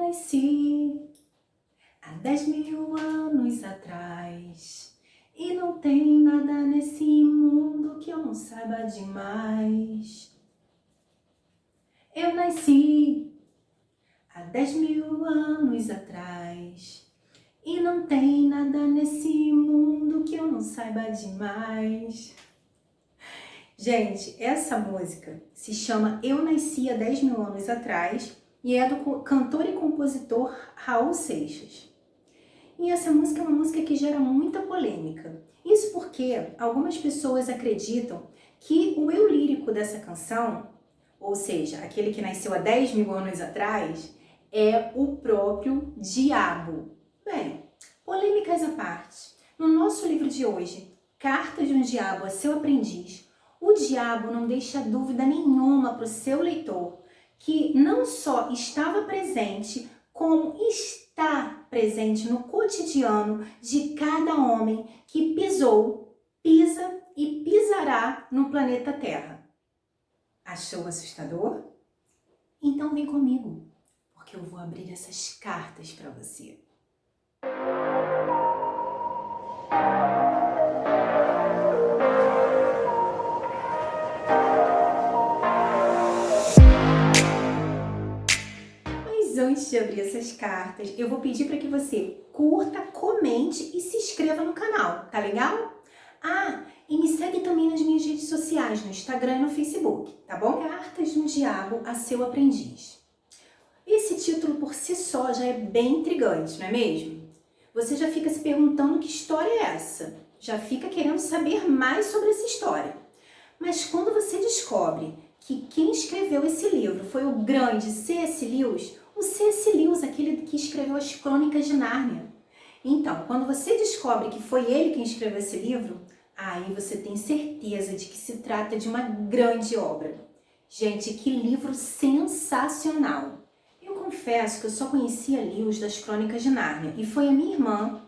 nasci há 10.000 anos atrás e não tem nada nesse mundo que eu não saiba demais. Eu nasci há 10.000 anos atrás e não tem nada nesse mundo que eu não saiba demais. Gente, essa música se chama Eu Nasci há 10.000 anos atrás e é do cantor e compositor Raul Seixas. E essa música é uma música que gera muita polêmica. Isso porque algumas pessoas acreditam que o eu lírico dessa canção, ou seja, aquele que nasceu há 10.000 anos atrás, é o próprio diabo. Bem, polêmicas à parte. No nosso livro de hoje, Carta de um Diabo a Seu Aprendiz, o diabo não deixa dúvida nenhuma para o seu leitor que não só estava presente, como está presente no cotidiano de cada homem que pisou, pisa e pisará no planeta Terra. Achou assustador? Então vem comigo, porque eu vou abrir essas cartas para você. Antes de abrir essas cartas, eu vou pedir para que você curta, comente e se inscreva no canal, tá legal? Ah, e me segue também nas minhas redes sociais, no Instagram e no Facebook, tá bom? Cartas de um Diabo a Seu Aprendiz. Esse título por si só já é bem intrigante, não é mesmo? Você já fica se perguntando que história é essa? Já fica querendo saber mais sobre essa história. Mas quando você descobre que quem escreveu esse livro foi o grande C.S. Lewis, o C.S. Lewis, aquele que escreveu as Crônicas de Nárnia. Então, quando você descobre que foi ele quem escreveu esse livro, aí você tem certeza de que se trata de uma grande obra. Gente, que livro sensacional! Eu confesso que eu só conhecia Lewis das Crônicas de Nárnia e foi a minha irmã,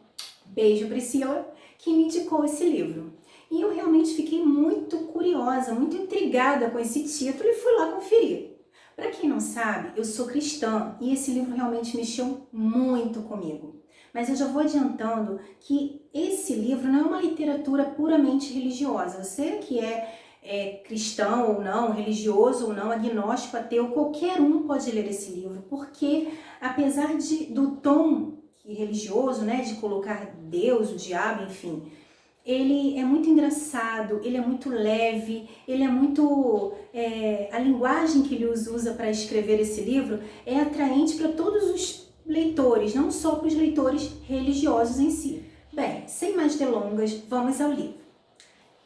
beijo Priscila, que me indicou esse livro. E eu realmente fiquei muito curiosa, muito intrigada com esse título e fui lá conferir. Para quem não sabe, eu sou cristã e esse livro realmente mexeu muito comigo. Mas eu já vou adiantando que esse livro não é uma literatura puramente religiosa. Você que é cristão ou não, religioso ou não, agnóstico, ateu, qualquer um pode ler esse livro, porque apesar do tom religioso, né, de colocar Deus, o diabo, enfim, ele é muito engraçado, ele é muito leve, ele é muito... a linguagem que ele usa para escrever esse livro é atraente para todos os leitores, não só para os leitores religiosos em si. Bem, sem mais delongas, vamos ao livro.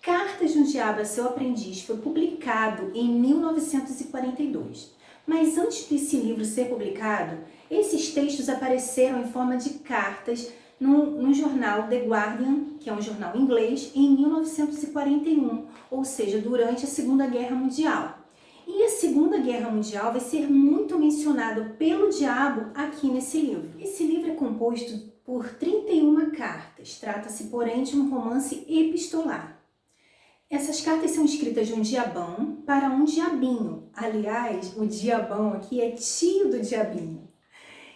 Cartas de um Diabo a Seu Aprendiz foi publicado em 1942. Mas antes desse livro ser publicado, esses textos apareceram em forma de cartas no jornal The Guardian, que é um jornal inglês, em 1941, ou seja, durante a Segunda Guerra Mundial. E a Segunda Guerra Mundial vai ser muito mencionado pelo diabo aqui nesse livro. Esse livro é composto por 31 cartas, trata-se, porém, de um romance epistolar. Essas cartas são escritas de um diabão para um diabinho. Aliás, o diabão aqui é tio do diabinho.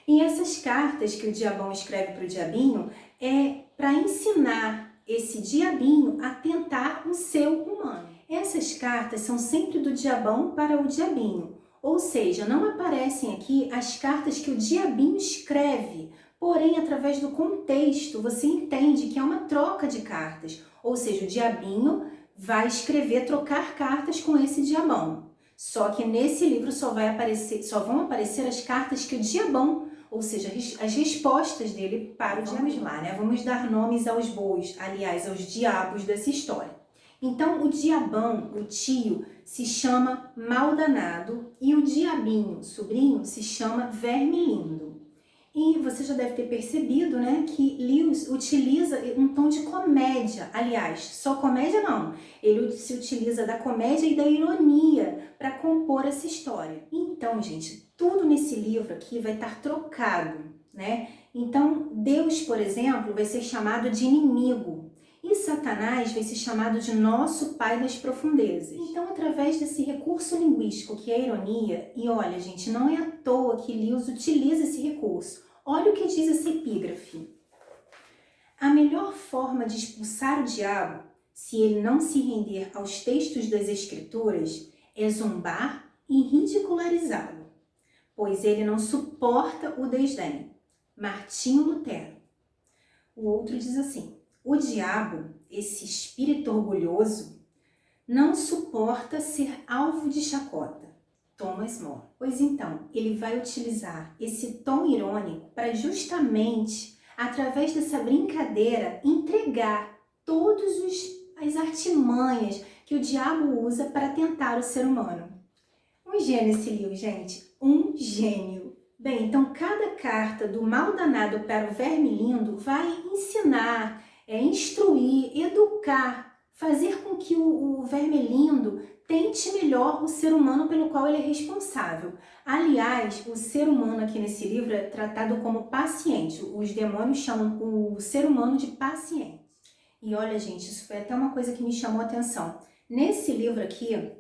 E essas cartas que o diabão escreve para o diabinho é para ensinar esse diabinho a tentar o seu humano. Essas cartas são sempre do diabão para o diabinho, ou seja, não aparecem aqui as cartas que o diabinho escreve, porém, através do contexto, você entende que é uma troca de cartas, ou seja, o diabinho vai escrever, trocar cartas com esse diabão. Só que nesse livro só vão aparecer as cartas que o diabão, ou seja, as respostas dele para o diabo. Vamos lá, né? Vamos dar nomes aos bois, aliás, aos diabos dessa história. Então, o diabão, o tio, se chama Maldanado e o diabinho, sobrinho, se chama Verme Lindo. E você já deve ter percebido, né, que Lewis utiliza um tom de comédia. Aliás, só comédia não. Ele se utiliza da comédia e da ironia para compor essa história. Então, gente, tudo nesse livro aqui vai estar trocado, né? Então, Deus, por exemplo, vai ser chamado de inimigo. E Satanás vai ser chamado de nosso pai das profundezas. Então, através desse recurso linguístico que é a ironia, e olha, gente, não é à toa que Lewis utiliza esse recurso. Olha o que diz essa epígrafe. A melhor forma de expulsar o diabo, se ele não se render aos textos das Escrituras, é zombar e ridicularizá-lo, pois ele não suporta o desdém. Martinho Lutero. O outro diz assim: o diabo, esse espírito orgulhoso, não suporta ser alvo de chacota. Thomas More. Pois então, ele vai utilizar esse tom irônico para justamente, através dessa brincadeira, entregar todas as artimanhas que o diabo usa para tentar o ser humano. Um gênio esse livro, gente. Um gênio. Bem, então cada carta do mal danado para o verme lindo vai ensinar, instruir, educar, fazer com que o verme lindo tente melhor o ser humano pelo qual ele é responsável. Aliás, o ser humano aqui nesse livro é tratado como paciente. Os demônios chamam o ser humano de paciente. E olha, gente, isso foi até uma coisa que me chamou a atenção. Nesse livro aqui,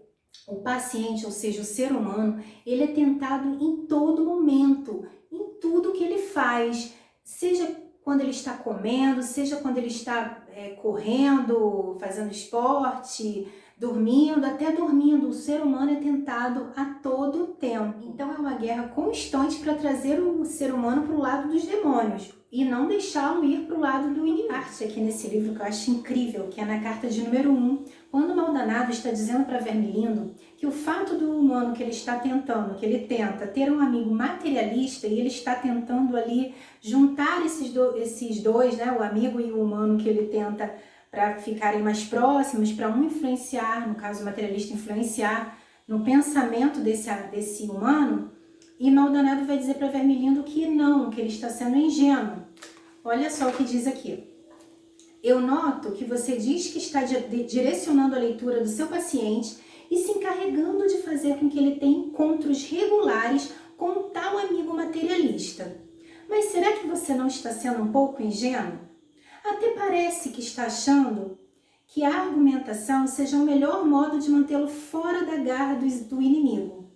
o paciente, ou seja, o ser humano, ele é tentado em todo momento, em tudo que ele faz, seja quando ele está comendo, seja quando ele está correndo, fazendo esporte, dormindo, até dormindo. O ser humano é tentado a todo tempo. Então é uma guerra constante para trazer o ser humano para o lado dos demônios e não deixá-lo ir para o lado do inimigo. Parte aqui nesse livro que eu acho incrível, que é na carta de número 1, quando o maldanado está dizendo para Vermilindo que o fato do humano que ele está tentando, que ele tenta ter um amigo materialista e ele está tentando ali juntar esses dois, né, o amigo e o humano que ele tenta para ficarem mais próximos, para um influenciar, no caso o materialista influenciar no pensamento desse humano, e Maldanado vai dizer para Vermilindo que não, que ele está sendo ingênuo. Olha só o que diz aqui. Eu noto que você diz que está direcionando a leitura do seu paciente e se encarregando de fazer com que ele tenha encontros regulares com um tal amigo materialista. Mas será que você não está sendo um pouco ingênuo? Até parece que está achando que a argumentação seja o melhor modo de mantê-lo fora da garra do inimigo.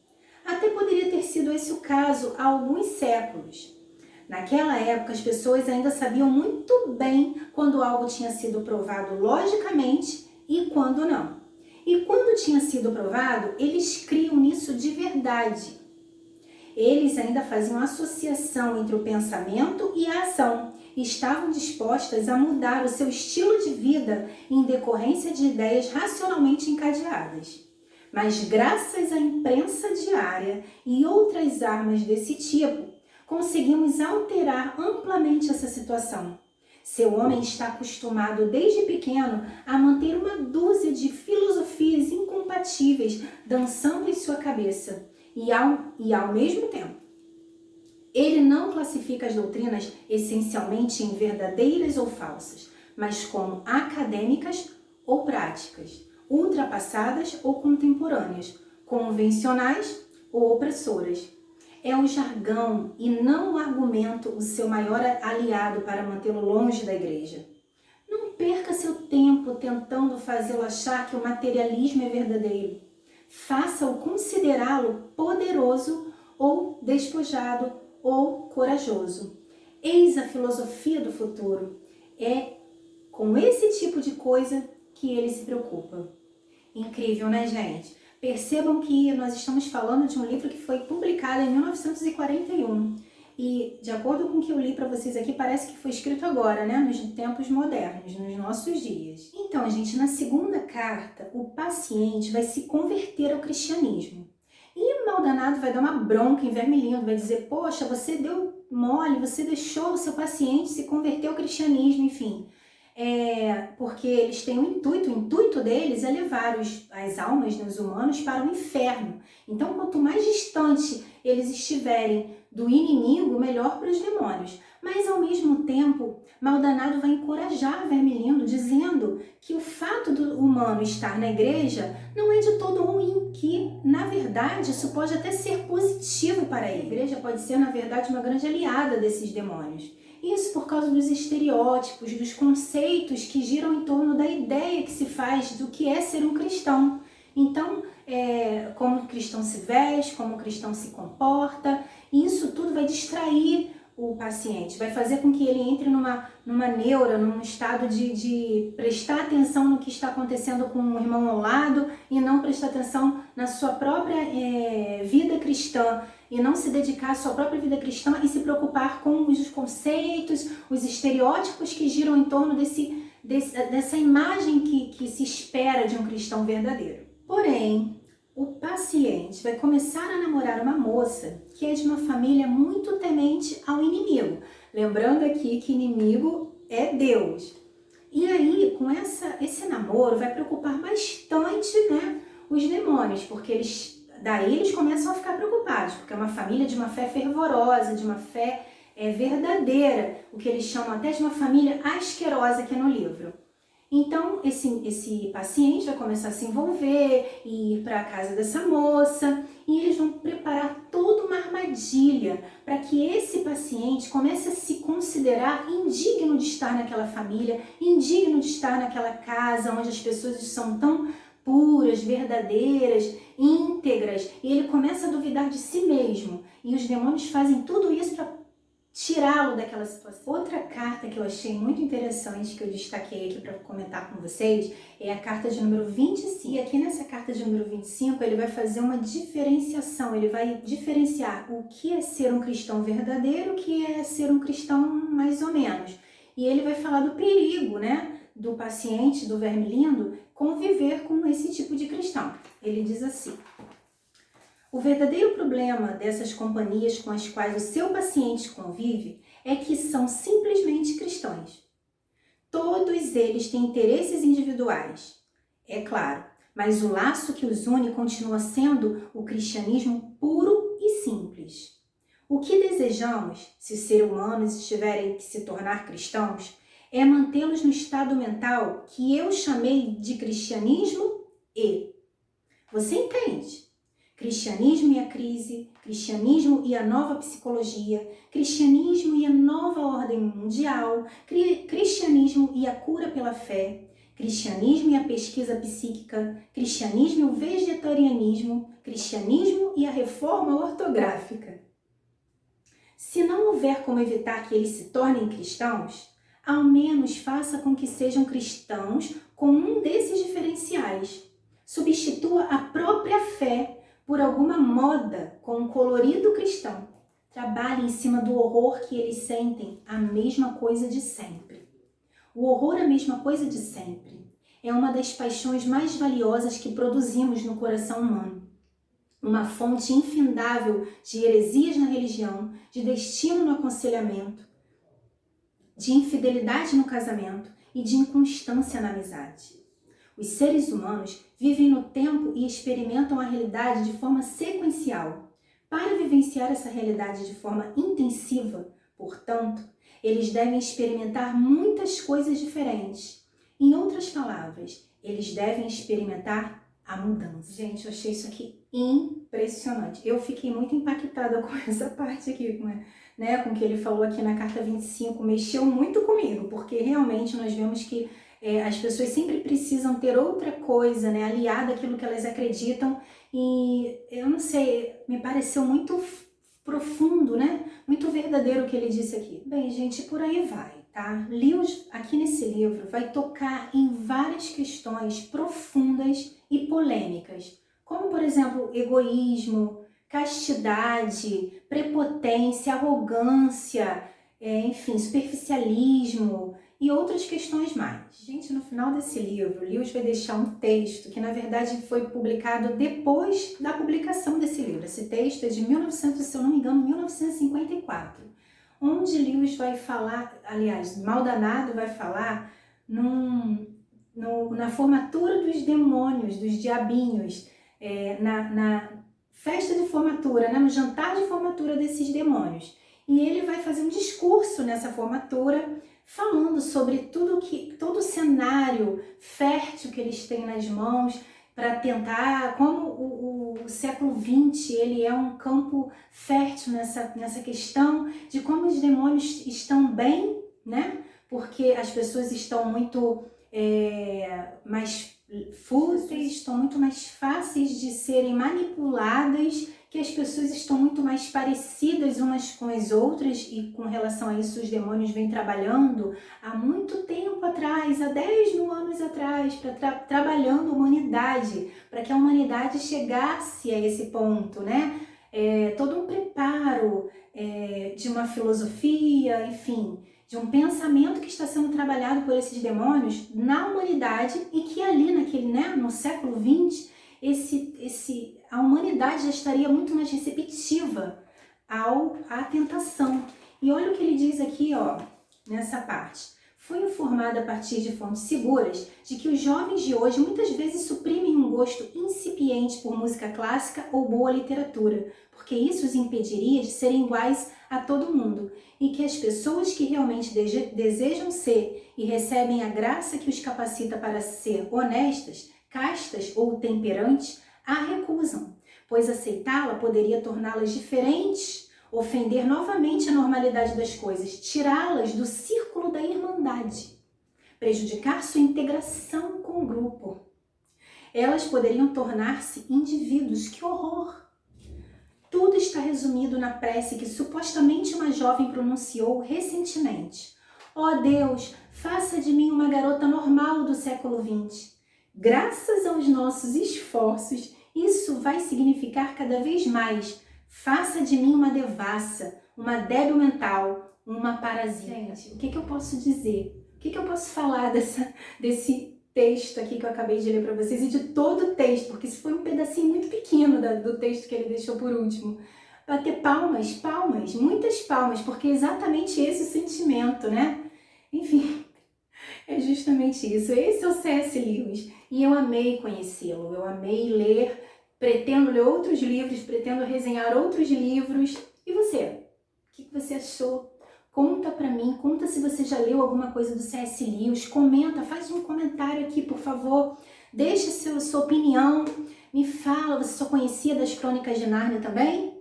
Até poderia ter sido esse o caso há alguns séculos. Naquela época, as pessoas ainda sabiam muito bem quando algo tinha sido provado logicamente e quando não. E quando tinha sido provado, eles criam nisso de verdade. Eles ainda faziam associação entre o pensamento e a ação e estavam dispostas a mudar o seu estilo de vida em decorrência de ideias racionalmente encadeadas. Mas graças à imprensa diária e outras armas desse tipo, conseguimos alterar amplamente essa situação. Seu homem está acostumado desde pequeno a manter uma dúzia de filosofias incompatíveis dançando em sua cabeça e ao mesmo tempo. Ele não classifica as doutrinas essencialmente em verdadeiras ou falsas, mas como acadêmicas ou práticas, ultrapassadas ou contemporâneas, convencionais ou opressoras. É o jargão e não o argumento o seu maior aliado para mantê-lo longe da igreja. Não perca seu tempo tentando fazê-lo achar que o materialismo é verdadeiro. Faça-o considerá-lo poderoso ou despojado ou corajoso. Eis a filosofia do futuro. É com esse tipo de coisa que ele se preocupa. Incrível, né, gente? Percebam que nós estamos falando de um livro que foi publicado em 1941. E, de acordo com o que eu li para vocês aqui, parece que foi escrito agora, né? Nos tempos modernos, nos nossos dias. Então, gente, na segunda carta, o paciente vai se converter ao cristianismo. E o maldanado vai dar uma bronca em Vermilindo, vai dizer, poxa, você deu mole, você deixou o seu paciente se converter ao cristianismo, enfim. Porque eles têm um intuito, o intuito deles é levar as almas dos humanos para o inferno. Então, quanto mais distante eles estiverem do inimigo, melhor para os demônios. Mas, ao mesmo tempo, Maldanado vai encorajar Vermilindo, dizendo que o fato do humano estar na igreja não é de todo ruim, que, na verdade, isso pode até ser positivo para ele. A igreja pode ser, na verdade, uma grande aliada desses demônios. Isso por causa dos estereótipos, dos conceitos que giram em torno da ideia que se faz do que é ser um cristão. Então, como o cristão se veste, como o cristão se comporta, isso tudo vai distrair o paciente, vai fazer com que ele entre numa neura, num estado de prestar atenção no que está acontecendo com o irmão ao lado e não prestar atenção na sua própria vida cristã e não se dedicar à sua própria vida cristã e se preocupar com os conceitos, os estereótipos que giram em torno dessa imagem que se espera de um cristão verdadeiro. Porém, o paciente vai começar a namorar uma moça que é de uma família muito temente ao inimigo. Lembrando aqui que inimigo é Deus. E aí, com esse namoro, vai preocupar bastante, né, os demônios, porque daí eles começam a ficar preocupados, porque é uma família de uma fé fervorosa, de uma fé verdadeira, o que eles chamam até de uma família asquerosa aqui no livro. Então, esse paciente vai começar a se envolver e ir para a casa dessa moça e eles vão preparar toda uma armadilha para que esse paciente comece a se considerar indigno de estar naquela família, indigno de estar naquela casa onde as pessoas são tão puras, verdadeiras, íntegras, e ele começa a duvidar de si mesmo. E os demônios fazem tudo isso para tirá-lo daquela situação. Outra carta que eu achei muito interessante, que eu destaquei aqui para comentar com vocês, é a carta de número 25. E aqui nessa carta de número 25, ele vai fazer uma diferenciação, ele vai diferenciar o que é ser um cristão verdadeiro, o que é ser um cristão mais ou menos. E ele vai falar do perigo, né, do paciente, do Vermilindo, conviver com esse tipo de cristão. Ele diz assim: o verdadeiro problema dessas companhias com as quais o seu paciente convive é que são simplesmente cristãos. Todos eles têm interesses individuais, é claro, mas o laço que os une continua sendo o cristianismo puro e simples. O que desejamos, se os seres humanos tiverem que se tornar cristãos, é mantê-los no estado mental que eu chamei de cristianismo e. Você entende? Cristianismo e a crise, cristianismo e a nova psicologia, cristianismo e a nova ordem mundial, cristianismo e a cura pela fé, cristianismo e a pesquisa psíquica, cristianismo e o vegetarianismo, cristianismo e a reforma ortográfica. Se não houver como evitar que eles se tornem cristãos, ao menos faça com que sejam cristãos com um desses diferenciais. Substitua a própria fé por alguma moda com um colorido cristão. Trabalhe em cima do horror que eles sentem, a mesma coisa de sempre. O horror, a mesma coisa de sempre, é uma das paixões mais valiosas que produzimos no coração humano. Uma fonte infindável de heresias na religião, de destino no aconselhamento, de infidelidade no casamento e de inconstância na amizade. Os seres humanos vivem no tempo e experimentam a realidade de forma sequencial. Para vivenciar essa realidade de forma intensiva, portanto, eles devem experimentar muitas coisas diferentes. Em outras palavras, eles devem experimentar a mudança. Gente, eu achei isso aqui impressionante. Eu fiquei muito impactada com essa parte aqui, com o que ele falou aqui na carta 25. Mexeu muito comigo, porque realmente nós vemos que as pessoas sempre precisam ter outra coisa, né, aliada àquilo que elas acreditam, e eu não sei, me pareceu muito profundo, né, muito verdadeiro o que ele disse aqui. Bem, gente, por aí vai, tá? Lewis, aqui nesse livro, vai tocar em várias questões profundas e polêmicas, como, por exemplo, egoísmo, castidade, prepotência, arrogância, enfim, superficialismo e outras questões mais. Gente, no final desse livro, Lewis vai deixar um texto que, na verdade, foi publicado depois da publicação desse livro. Esse texto é de 1900, se eu não me engano, 1954, onde Lewis vai falar, aliás, Maldanado vai falar na formatura dos demônios, dos diabinhos, na festa de formatura, né, no jantar de formatura desses demônios. E ele vai fazer um discurso nessa formatura falando sobre todo o cenário fértil que eles têm nas mãos para tentar, como o século XX ele é um campo fértil nessa questão de como os demônios estão bem, né? Porque as pessoas estão muito mais fúteis, estão muito mais fáceis de serem manipuladas, que as pessoas estão muito mais parecidas umas com as outras, e com relação a isso os demônios vêm trabalhando há muito tempo atrás, há 10 mil anos atrás, trabalhando a humanidade, para que a humanidade chegasse a esse ponto, né? Todo um preparo de uma filosofia, enfim, de um pensamento que está sendo trabalhado por esses demônios na humanidade, e que ali no século XX, a humanidade já estaria muito mais receptiva à tentação. E olha o que ele diz aqui, ó, nessa parte. Fui informada a partir de fontes seguras de que os jovens de hoje muitas vezes suprimem um gosto incipiente por música clássica ou boa literatura, porque isso os impediria de serem iguais a todo mundo, e que as pessoas que realmente desejam ser e recebem a graça que os capacita para ser honestas, castas ou temperantes, a recusam, pois aceitá-la poderia torná-las diferentes, ofender novamente a normalidade das coisas, tirá-las do círculo da irmandade, prejudicar sua integração com o grupo. Elas poderiam tornar-se indivíduos. Que horror! Tudo está resumido na prece que supostamente uma jovem pronunciou recentemente. Ó Deus, faça de mim uma garota normal do século XX. Graças aos nossos esforços, isso vai significar cada vez mais. Faça de mim uma devassa, uma débil mental, uma parasita. Gente, o que eu posso dizer? O que eu posso falar desse texto aqui que eu acabei de ler para vocês, e de todo o texto, porque isso foi um pedacinho muito pequeno do texto que ele deixou por último. Bater palmas, muitas palmas, porque é exatamente esse o sentimento, né? Enfim, é justamente isso. Esse é o C.S. Lewis, e eu amei conhecê-lo, eu amei ler, pretendo ler outros livros, pretendo resenhar outros livros. E você? O que você achou? Conta pra mim, conta se você já leu alguma coisa do C.S. Lewis, comenta, faz um comentário aqui, por favor, deixa sua opinião, me fala, você só conhecia das Crônicas de Nárnia também?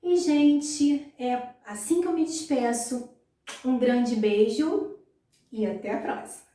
E, gente, é assim que eu me despeço. Um grande beijo e até a próxima!